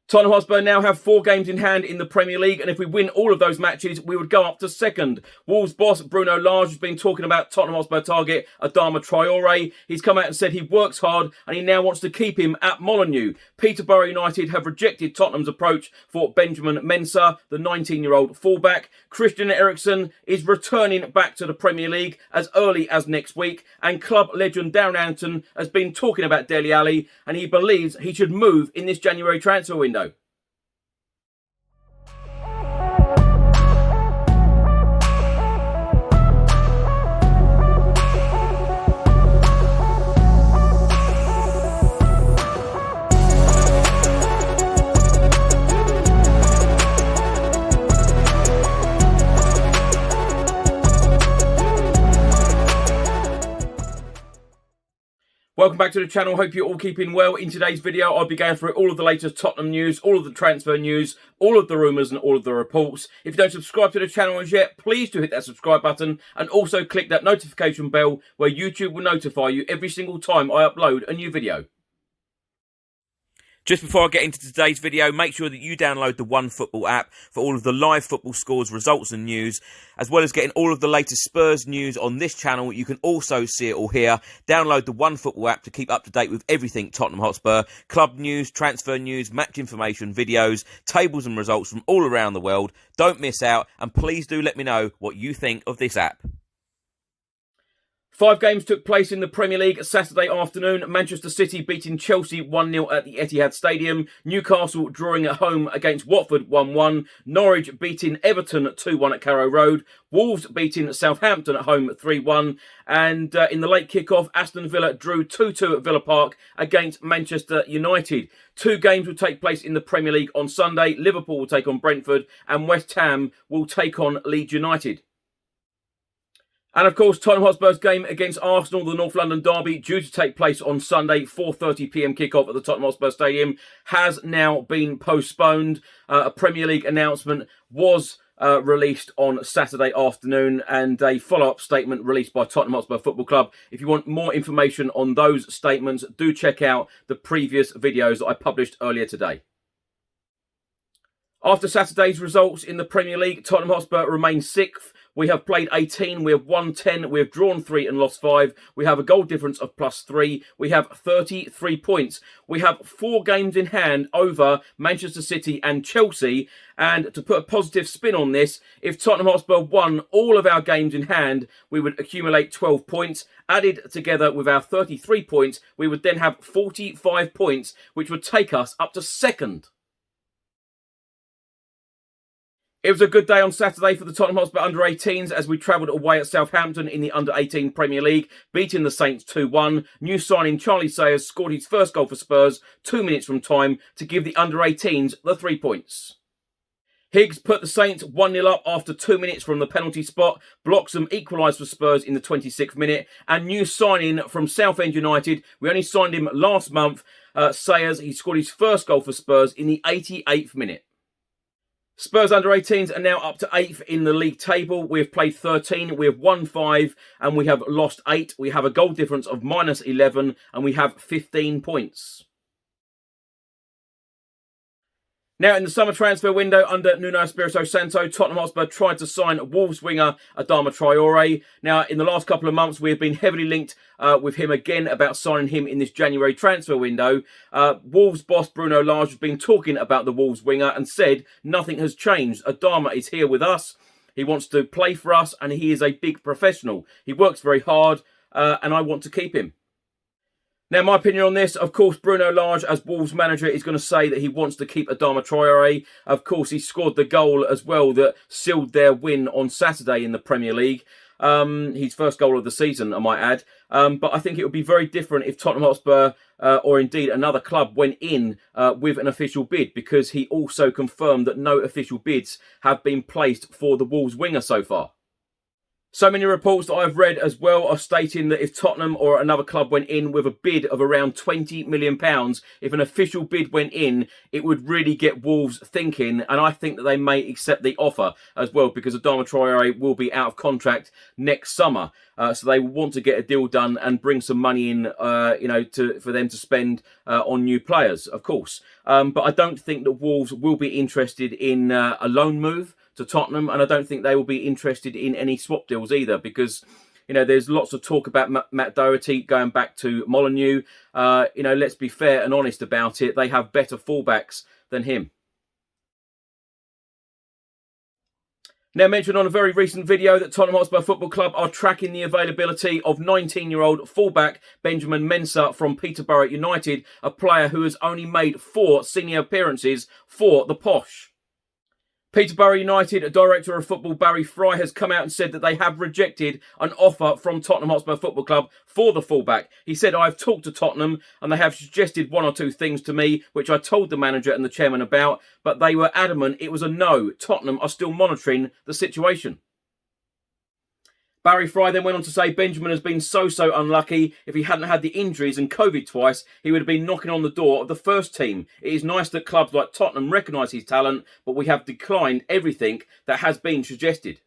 Tottenham Hotspur now have 4 games in hand in the Premier League, and if we win all of those matches, we would go up to second. Wolves boss Bruno Lage has been talking about Tottenham Hotspur target Adama Traore. He's come out and said he works hard and he now wants to keep him at Molineux. Peterborough United have rejected Tottenham's approach for Benjamin Mensah, the 19-year-old fullback. Christian Eriksen is returning back to the Premier League as early as next week, and club legend Darren Anderton has been talking about Dele Alli, and he believes he should move in this January transfer window. Welcome back to the channel. Hope you're all keeping well. In today's video, I'll be going through all of the latest Tottenham news, all of the transfer news, all of the rumours and all of the reports. If you don't subscribe to the channel as yet, please do hit that subscribe button and also click that notification bell where YouTube will notify you every single time I upload a new video. Just before I get into today's video, make sure that you download the OneFootball app for all of the live football scores, results and news, as well as getting all of the latest Spurs news on this channel. You can also see it all here. Download the OneFootball app to keep up to date with everything Tottenham Hotspur, club news, transfer news, match information, videos, tables and results from all around the world. Don't miss out, and please do let me know what you think of this app. 5 games took place in the Premier League Saturday afternoon. Manchester City beating Chelsea 1-0 at the Etihad Stadium. Newcastle drawing at home against Watford 1-1. Norwich beating Everton 2-1 at Carrow Road. Wolves beating Southampton at home 3-1. And in the late kick-off, Aston Villa drew 2-2 at Villa Park against Manchester United. 2 games will take place in the Premier League on Sunday. Liverpool will take on Brentford and West Ham will take on Leeds United. And of course, Tottenham Hotspur's game against Arsenal, the North London derby, due to take place on Sunday, 4:30 p.m. kickoff at the Tottenham Hotspur Stadium, has now been postponed. A Premier League announcement was released on Saturday afternoon, and a follow-up statement released by Tottenham Hotspur Football Club. If you want more information on those statements, do check out the previous videos that I published earlier today. After Saturday's results in the Premier League, Tottenham Hotspur remain 6th. We have played 18, we have won 10, we have drawn 3 and lost 5. We have a goal difference of +3. We have 33 points. We have 4 games in hand over Manchester City and Chelsea. And to put a positive spin on this, if Tottenham Hotspur won all of our games in hand, we would accumulate 12 points. Added together with our 33 points, we would then have 45 points, which would take us up to second. It was a good day on Saturday for the Tottenham Hotspur under-18s as we travelled away at Southampton in the under-18 Premier League, beating the Saints 2-1. New signing Charlie Sayers scored his first goal for Spurs 2 minutes from time to give the under-18s the 3 points. Higgs put the Saints 1-0 up after 2 minutes from the penalty spot. Bloxham equalised for Spurs in the 26th minute. And new signing from Southend United, we only signed him last month, Sayers, he scored his first goal for Spurs in the 88th minute. Spurs under-18s are now up to 8th in the league table. We have played 13, we have won 5, and we have lost 8. We have a goal difference of -11, and we have 15 points. Now, in the summer transfer window under Nuno Espirito Santo, Tottenham Hotspur tried to sign Wolves winger Adama Traore. Now, in the last couple of months, we have been heavily linked with him again about signing him in this January transfer window. Wolves boss Bruno Lage has been talking about the Wolves winger and said nothing has changed. Adama is here with us. He wants to play for us, and he is a big professional. He works very hard, and I want to keep him. Now, my opinion on this, of course, Bruno Lage, as Wolves manager, is going to say that he wants to keep Adama Traore. Of course, he scored the goal as well that sealed their win on Saturday in the Premier League. His first goal of the season, I might add. But I think it would be very different if Tottenham Hotspur, or indeed another club, went in with an official bid, because he also confirmed that no official bids have been placed for the Wolves winger so far. So many reports that I've read as well are stating that if Tottenham or another club went in with a bid of around £20 million, if an official bid went in, it would really get Wolves thinking. And I think that they may accept the offer as well, because Adama Traore will be out of contract next summer. So they want to get a deal done and bring some money in, for them to spend on new players, of course. But I don't think that Wolves will be interested in a loan move to Tottenham, and I don't think they will be interested in any swap deals either, because there's lots of talk about Matt Doherty going back to Molineux. Let's be fair and honest about it. They have better fullbacks than him. Now, mentioned on a very recent video that Tottenham Hotspur Football Club are tracking the availability of 19-year-old fullback Benjamin Mensah from Peterborough United, a player who has only made 4 senior appearances for the Posh. Peterborough United Director of Football Barry Fry has come out and said that they have rejected an offer from Tottenham Hotspur Football Club for the fullback. He said, "I've talked to Tottenham and they have suggested 1 or 2 things to me, which I told the manager and the chairman about, but they were adamant it was a no. Tottenham are still monitoring the situation." Barry Fry then went on to say Benjamin has been so unlucky. If he hadn't had the injuries and COVID twice, he would have been knocking on the door of the first team. It is nice that clubs like Tottenham recognise his talent, but we have declined everything that has been suggested.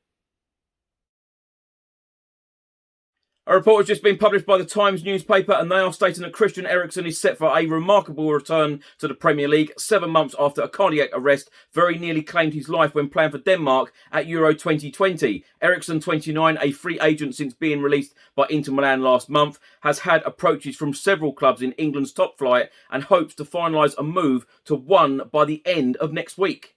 A report has just been published by the Times newspaper, and they are stating that Christian Eriksen is set for a remarkable return to the Premier League 7 months after a cardiac arrest very nearly claimed his life when playing for Denmark at Euro 2020. Eriksen, 29, a free agent since being released by Inter Milan last month, has had approaches from several clubs in England's top flight and hopes to finalise a move to one by the end of next week.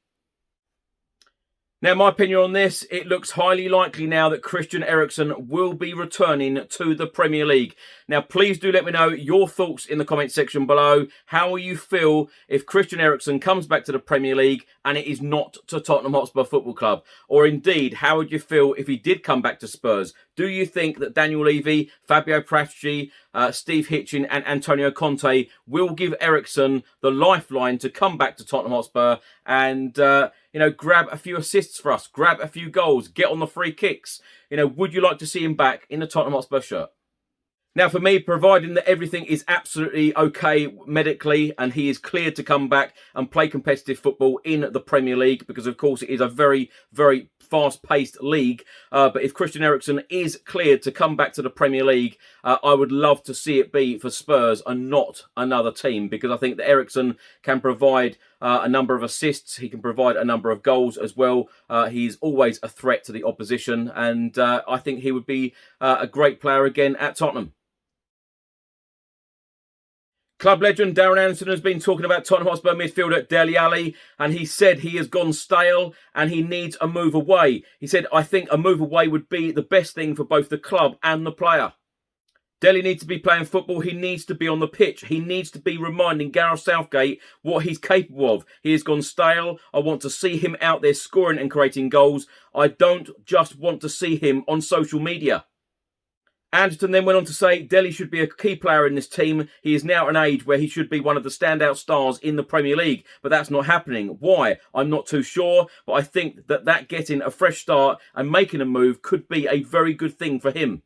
Now, my opinion on this, it looks highly likely now that Christian Eriksen will be returning to the Premier League. Now, please do let me know your thoughts in the comment section below. How will you feel if Christian Eriksen comes back to the Premier League and it is not to Tottenham Hotspur Football Club? Or indeed, how would you feel if he did come back to Spurs? Do you think that Daniel Levy, Fabio Paratici, Steve Hitchen and Antonio Conte will give Eriksen the lifeline to come back to Tottenham Hotspur and, grab a few assists for us, grab a few goals, get on the free kicks? Would you like to see him back in the Tottenham Hotspur shirt? Now, for me, providing that everything is absolutely okay medically and he is cleared to come back and play competitive football in the Premier League, because, of course, it is a very, very fast-paced league. But if Christian Eriksen is cleared to come back to the Premier League, I would love to see it be for Spurs and not another team, because I think that Eriksen can provide a number of assists. He can provide a number of goals as well. He's always a threat to the opposition, and I think he would be a great player again at Tottenham. Club legend Darren Anderson has been talking about Tottenham Hotspur midfielder Dele Alli, and he said he has gone stale and he needs a move away. He said, "I think a move away would be the best thing for both the club and the player." Dele needs to be playing football. He needs to be on the pitch. He needs to be reminding Gareth Southgate what he's capable of. He has gone stale. I want to see him out there scoring and creating goals. I don't just want to see him on social media. Anderton then went on to say Dele should be a key player in this team. He is now at an age where he should be one of the standout stars in the Premier League, but that's not happening. Why? I'm not too sure, but I think that getting a fresh start and making a move could be a very good thing for him.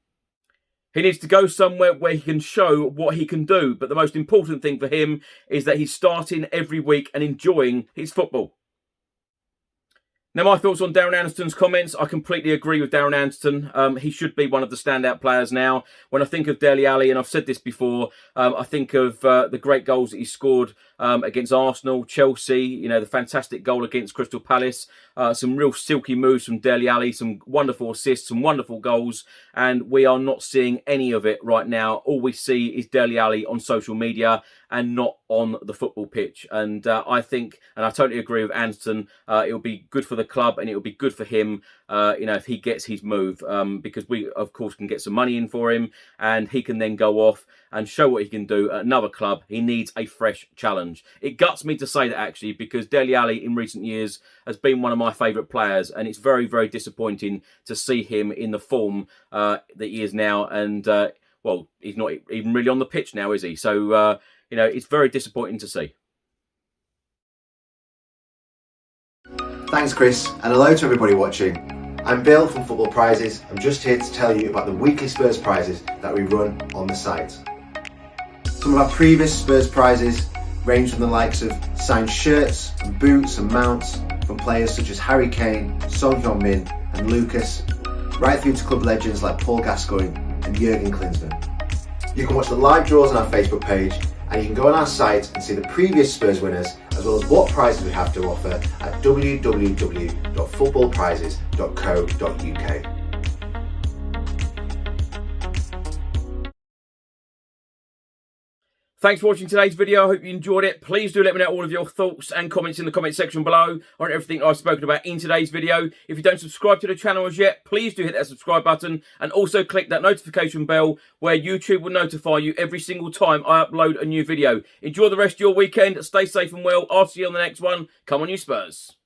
He needs to go somewhere where he can show what he can do, but the most important thing for him is that he's starting every week and enjoying his football. Now, my thoughts on Darren Anderson's comments. I completely agree with Darren Anderson. He should be one of the standout players now. When I think of Dele Alli, and I've said this before, I think of the great goals that he scored against Arsenal, Chelsea, the fantastic goal against Crystal Palace, some real silky moves from Dele Alli, some wonderful assists, some wonderful goals, and we are not seeing any of it right now. All we see is Dele Alli on social media and not on the football pitch. And I think, and I totally agree with Anderson, it'll be good for the club and it'll be good for him, if he gets his move, because we, of course, can get some money in for him and he can then go off and show what he can do at another club. He needs a fresh challenge. It guts me to say that, actually, because Dele Alli in recent years has been one of my favourite players, and it's very, very disappointing to see him in the form that he is now. And, well, he's not even really on the pitch now, is he? So, it's very disappointing to see. Thanks, Chris, and hello to everybody watching. I'm Bill from Football Prizes. I'm just here to tell you about the weekly Spurs prizes that we run on the site. Some of our previous Spurs prizes range from the likes of signed shirts and boots and mounts from players such as Harry Kane, Son Heung-min and Lucas, right through to club legends like Paul Gascoigne and Jurgen Klinsmann. You can watch the live draws on our Facebook page, and you can go on our site and see the previous Spurs winners as well as what prizes we have to offer at www.footballprizes.co.uk. Thanks for watching today's video. I hope you enjoyed it. Please do let me know all of your thoughts and comments in the comment section below on everything I've spoken about in today's video. If you don't subscribe to the channel as yet, please do hit that subscribe button and also click that notification bell where YouTube will notify you every single time I upload a new video. Enjoy the rest of your weekend. Stay safe and well. I'll see you on the next one. Come on, you Spurs.